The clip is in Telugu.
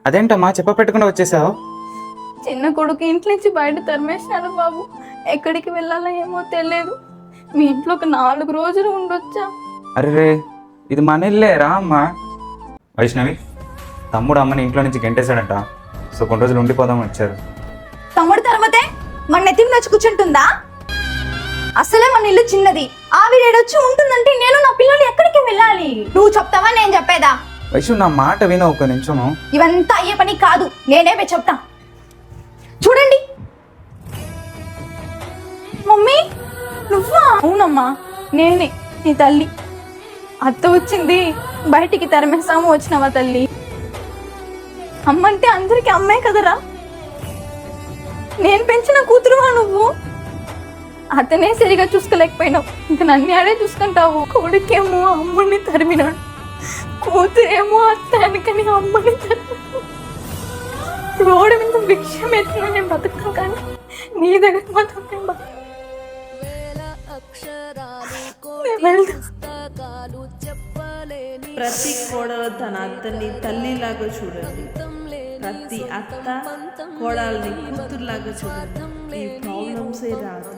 అదేంటమ్మా చెప్పపెట్టకుండా వచ్చేసావు? చిన్న కొడుకు ఇంటి నుంచి బయట తరిమేసినాడు బాబు. ఎక్కడికి వెళ్ళాలో ఏమో తెలియదు. మీ ఇంట్లో ఒక 4 రోజులు ఉండొచ్చా? అరే ఇది మన ఇల్లే రా అమ్మా. వైష్ణవి, తమ్ముడు అమ్మని ఇంట్లో నుంచి గెంటేశాడంట. సో కొన్ని రోజులు ఉండిపోదామని వచ్చారు. తమ్ముడు తర్వాతే మన నెత్తిని వచ్చి కూర్చుంటుందా? అసలే మన ఇల్లు చిన్నది. ఆవిడేడొచ్చి ఉంటుందంటే నేను నా పిల్లలు ఎక్కడికి వెళ్ళాలి? నువ్వు చెప్తావా నేను చెప్పేదా? వైష్ణు నా మాట విన ఒక నిమిషము. ఇవంతా అయ్యే పని కాదు, నేనే చెప్తా. చూడండి మమ్మీ, నువ్వా? అవునమ్మా, నేనే నీ తల్లి. అత్త వచ్చింది, బయటికి తరిమేసాము, వచ్చినావా తల్లి? అమ్మంటే అందరికి అమ్మే కదరా. నేను పెంచిన కూతురువా నువ్వు? అతనే సరిగా చూసుకోలేకపోయినావు, ఇంక నన్ను ఆడే చూసుకుంటావు. కొడుకేమో అమ్మని తరిమినాడు, కూతురేమో అత్త అనుకని అమ్మని తరిమినాడు. రోడ్డు మీద భిక్షం ఎత్తున నేను బతుకుతాను, కానీ నీ దగ్గర మాత్రం నేను బతుకు. ప్రతి కోడలు తన అత్తని తల్లిలాగా చూడండి. ప్రతి అత్త కోడల్ని కూతురులాగా చూడండి. ఈ ప్రాబ్లమ్సే రాదు.